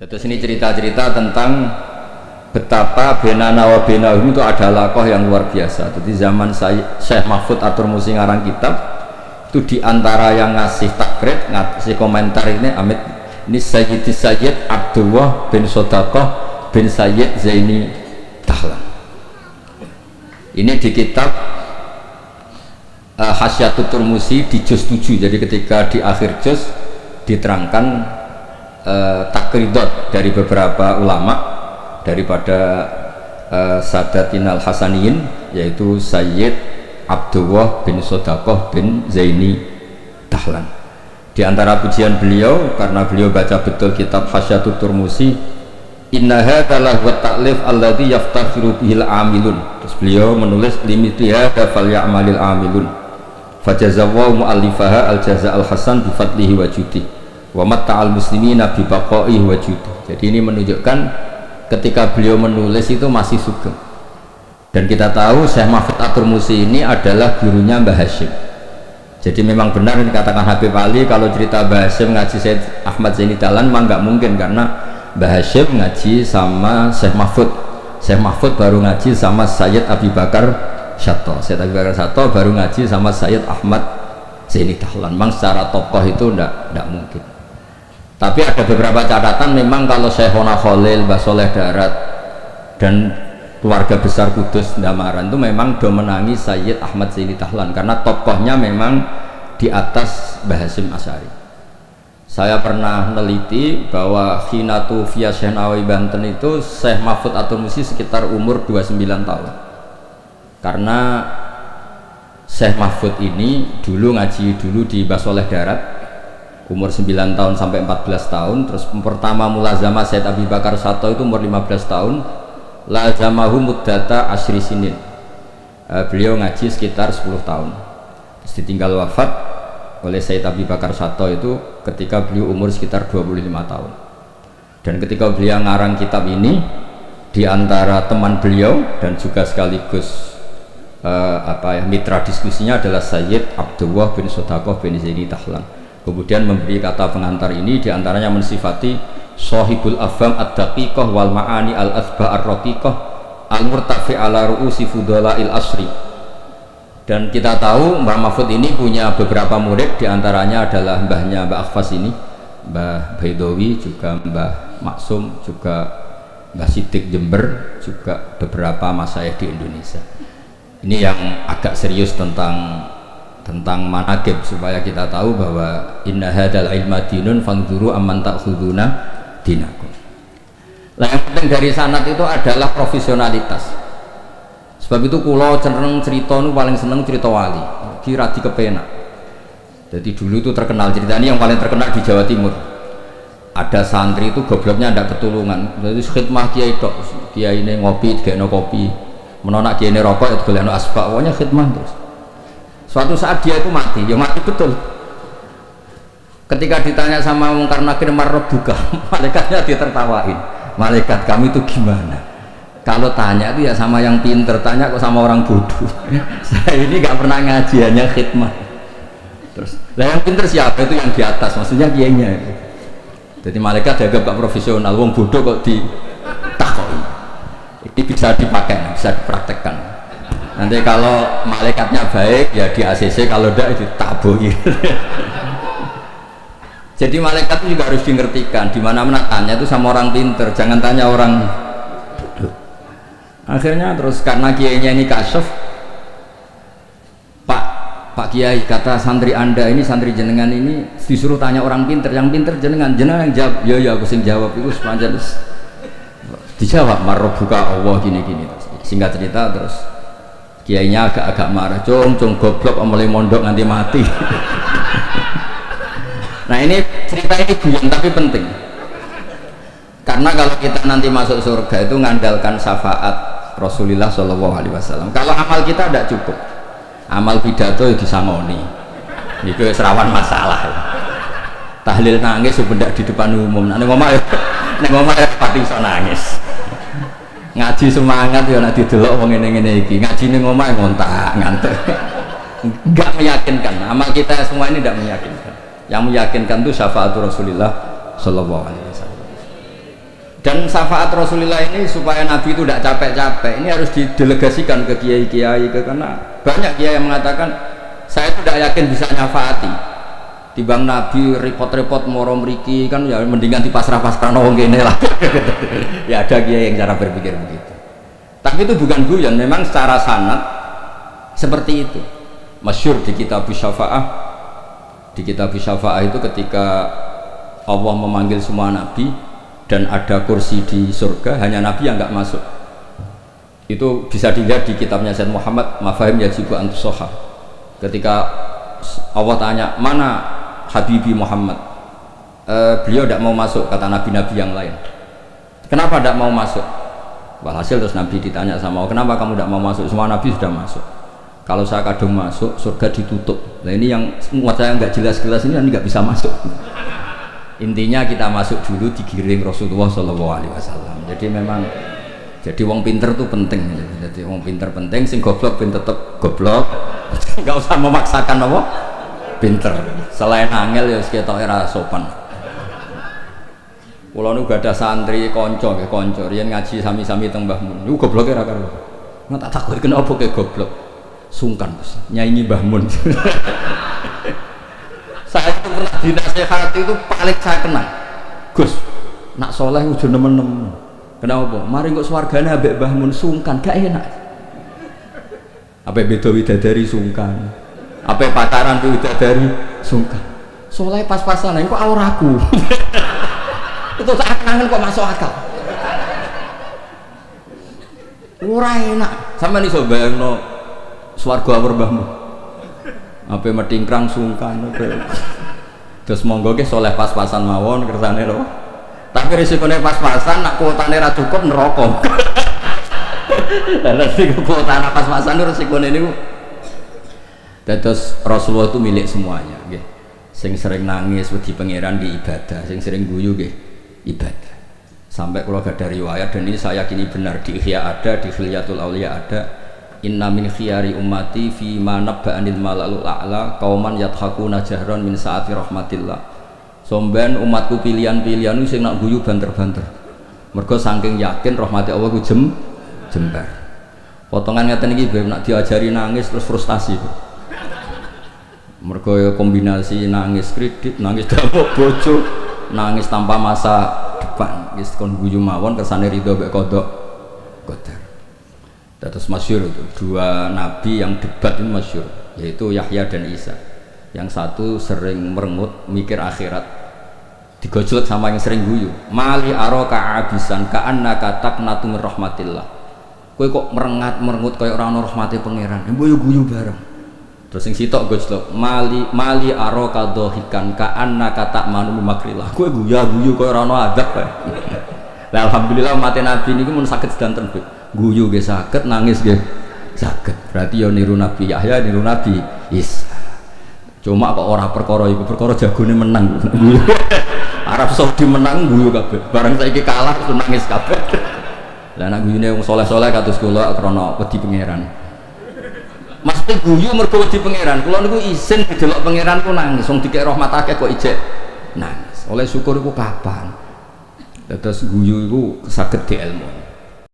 Terus ini cerita-cerita tentang betapa benana wa benahum itu ada lakoh yang luar biasa. Jadi zaman saya Syekh Mahfud Atur Musi ngarang kitab itu diantara yang ngasih takrib, ngasih komentar ini Amit ini Sayyid Abdullah bin Sodaqah bin Sayyid Zaini Dahlan. Ini di kitab Hasyatul Turmusi di juz 7. Jadi ketika di akhir juz diterangkan takridot dari beberapa ulama daripada Sadatinal Hasaniyin, yaitu Sayyid Abdullah bin Sodaqah bin Zaini Dahlan. Di antara pujian beliau, karena beliau baca betul kitab Hasyatul Turmusi, inna hadza lahu ta'lif alladhi yaftakhiru bihil amilun. Terus beliau menulis limitiha fal ya'malil amilun fajazawwa mu'allifaha al-jaza al-hasan bi fadlihi wa judi wa matta'al muslimina bi baqa'i wa judi. Jadi ini menunjukkan ketika beliau menulis itu masih sugeng. Dan kita tahu Syekh Mahfud Atur Musi ini adalah gurunya Mbah Hashim. Jadi memang benar yang dikatakan Habib Ali, kalau cerita Mbah Hashim ngaji Syekh Ahmad Zaini Dahlan memang nggak mungkin, karena Mbah Hashim ngaji sama Syekh Mahfud. Syekh Mahfud baru ngaji sama Sayyid Abi Bakar Syato. Sayyid Abi Bakar Syato baru ngaji sama Sayyid Ahmad Zaini Dahlan. Memang secara tokoh itu nggak mungkin. Tapi ada beberapa catatan, memang kalau Syekhona Khalil, Mbah Soleh Darat dan keluarga besar Kudus Ndamaran itu memang domenangi Sayyid Ahmad Zaini Dahlan, karena tokohnya memang di atas Mbah Hasyim Asy'ari. Saya pernah meneliti bahwa Khinatu via Syekh Nawawi Banten itu Syekh Mahfud Atur Musi sekitar umur 29 tahun. Karena Syekh Mahfud ini dulu ngaji di Mbah Soleh Darat umur 9 tahun sampai 14 tahun. Terus pertama mulazamah Sayyid Abi Bakar Syato itu umur 15 tahun. Lazamahu muddata asyri sinin. Beliau ngaji sekitar 10 tahun. Terus ditinggal wafat oleh Sayyid Abi Bakar Syato itu ketika beliau umur sekitar 25 tahun. Dan ketika beliau ngarang kitab ini, di antara teman beliau dan juga sekaligus mitra diskusinya adalah Sayyid Abdullah bin Sodaqah bin Zaini Dahlan. Kemudian memberi kata pengantar ini, diantaranya mensifati Sohibul Afham ad-daqiqah wal ma'ani al-athba ar-raqiqah al-murtafi ala ru'usi fudala'il asri. Dan kita tahu Mbah Mahfud ini punya beberapa murid, diantaranya adalah mbahnya Mbah Akhfas ini, Mbah Baidowi, juga Mbah Maksum, juga Mbah Sidik Jember, juga beberapa masyayikh di Indonesia. Ini yang agak serius tentang manaqib, supaya kita tahu bahwa inna hadzal ilma dinun fanzuru amman ta'khuduna dinakum. Nah, yang penting dari sanad itu adalah profesionalitas. Sebab itu kula cenderung cerita nu paling seneng cerita wali, kira di kepenak. Jadi dulu itu terkenal, cerita ini yang paling terkenal di Jawa Timur. Ada santri itu gobloknya ada ketulungan. Jadi khidmah kiai tok, kiai ini ngopi, gaeno kopi, menolak kiai ini rokok, itu gaeno asbak, pokoknya khidmah terus. Suatu saat dia itu mati, ya mati betul. Ketika ditanya sama Mungkar Nakir marbuka, malaikatnya ditertawain. Malaikat kami itu gimana? Kalau tanya itu ya sama yang pinter, tanya kok sama orang bodoh. Saya ini nggak pernah ngaji, hanya khidmah. Terus, lah yang pinter siapa? Itu yang di atas, maksudnya kiainya. Jadi malaikat dianggap gak profesional, wong bodoh kok ditakoi. Ini bisa dipakai, bisa dipraktekkan. Nanti kalau malaikatnya baik ya di ACC, kalau tidak ditabui. Jadi malaikat itu juga harus dimengertikan, di mana-mana tanya itu sama orang pinter, jangan tanya orang bodoh. Akhirnya terus karena kiainya ini kasyaf, Pak Kiai, kata santri Anda ini, santri jenengan ini disuruh tanya orang pinter, yang pinter jenengan yang jawab. Ya aku sing jawab itu sepanjang dijawab marbuka Allah gini-gini. Singkat cerita terus kiainya agak marah, cung goblok mulai mondok nganti mati. Nah ini cerita ini buyan tapi penting, karena kalau kita nanti masuk surga itu ngandalkan syafaat Rasulullah SAW. Kalau amal kita tidak cukup, amal pidato itu disangoni, itu serawan masalah. Tahlil nangis sebenarnya di depan umum, nanti ngomong pati bisa nangis. Ngaji semangat ya nak didelok wong ngene-ngene iki, ngaji ning omah ngontak ngantuk. Enggak meyakinkan, amal kita semua ini tidak meyakinkan. Yang meyakinkan itu syafaat Rasulullah sallallahu alaihi wasallam. Dan syafaat Rasulullah ini supaya Nabi itu tidak capek-capek, ini harus didelegasikan ke kiai-kiai, karena banyak kiai yang mengatakan saya itu tidak yakin bisa nyafaati. Timbang Nabi repot-repot moro mriki kan ya mendingan dipasrah-pasrah wong kene lah. Ya ada kiai yang cara berpikir begitu. Tapi itu bukan guyon, memang secara sanad seperti itu. Masyhur di kitab Syafa'ah. Di kitab Syafa'ah itu ketika Allah memanggil semua nabi dan ada kursi di surga, hanya Nabi yang nggak masuk. Itu bisa dilihat di kitabnya Sayyid Muhammad Mafahim Yajibu Antusoha. Ketika Allah tanya, mana Habibi Muhammad? Beliau tidak mau masuk, kata nabi-nabi yang lain. Kenapa tidak mau masuk? Walhasil terus Nabi ditanya sama Allah, kenapa kamu tidak mau masuk? Semua nabi sudah masuk. Kalau saya kadung masuk, surga ditutup. Nah ini yang muat saya nggak jelas-jelas ini nggak bisa masuk. Intinya kita masuk dulu digiring Rasulullah SAW. Jadi memang jadi wong pinter tuh penting. Jadi wong pinter penting, sing goblok pinter tetep goblok. Nggak usah memaksakan apa pinter. Selain angel ya kita era sopan. Kulo nu gak ada santri konco nggih konco riyen ngaji sami-sami teng Mbah Mun. Niku gobloke ra karo. Nggak tak takoki kenapa ke goblok. Sungkan Gus, nyanyi Mbah Mun. Saya itu pernah dinasehati itu paling saya kenal. Gus, nak soleh udah nemen-nemen. Kenapa? Mari kok swargane ambek Mbah Mun sungkan, gak enak. Apa beda widadari sungkan? Apa pacaran widadari sungkan? Soleh pas-pasan, kok auraku. Itu saat kangen kok masuk akal. Ora enak. Sampeyan iso bayangno swarga awur Mbah Mun. Apa metingkrang sungkan terus monggo ke soleh pas-pasan mawon kersane lho, tapi risikone pas-pasan nak kuotane ra cukup neraka. Lah nek kuotane pas-pasan risikone niku dados Rasulullah itu milik semuanya nggih. Sing sering nangis wedi pangeran nggih ibadah, sing sering guyu nggih ibadah. Sampai kalau ada riwayat dan ini saya yakini benar, di Ihya ada, di Khilyatul Auliya ada, inna min khiyari ummati fi ma nabba'anil malalul a'la qauman yathakuna jahran min saati rahmatillah. Somben umatku pilihan-pilihan sing nak guyu banter-banter. Mergo saking yakin rahmati Allah ku jembar. Potongan ngeten iki ben nak diajari nangis terus frustasi. Mergo kombinasi nangis kredit, nangis damuk bojo, nangis tanpa masa depan. Wis kon guyu mawon kersane ridho mek kodok qadar. Terus masyhur itu dua nabi yang debat ini masyhur, yaitu Yahya dan Isa. Yang satu sering merengut mikir akhirat, digojlok sama yang sering guyu. Mali aroka abisan ka'annaka taqnatu min rahmatillah. Kowe kok merengut kaya ora ana rahmate pangeran. Mboyo guyu bareng. Terus sing sitok gojlok, mali aroka dohikan ka'annaka ta'manu min makrillah. Kowe guyu kaya ora ana adab kae. Lah alhamdulillah mate nabi niku mun saged sedanten, Bu. Guyu nggih saged, nangis nggih saged. Berarti ya niru Nabi Yahya, niru Nabi Isa. Cuma kok ora perkara iku, perkara jagone menang. Arab Saudi menang guyu kabeh. Bareng saiki kalah terus nangis kabeh. Lah nek guyune wong saleh-saleh kados kula krana wedi pangeran. Mesti guyu mergo wedi pangeran. Kula niku isin didelok pangeran ku nangis, wong dikek rahmat akeh kok ijek nangis. Oleh syukur iku kapan? Terus guyu iku saged dielmu.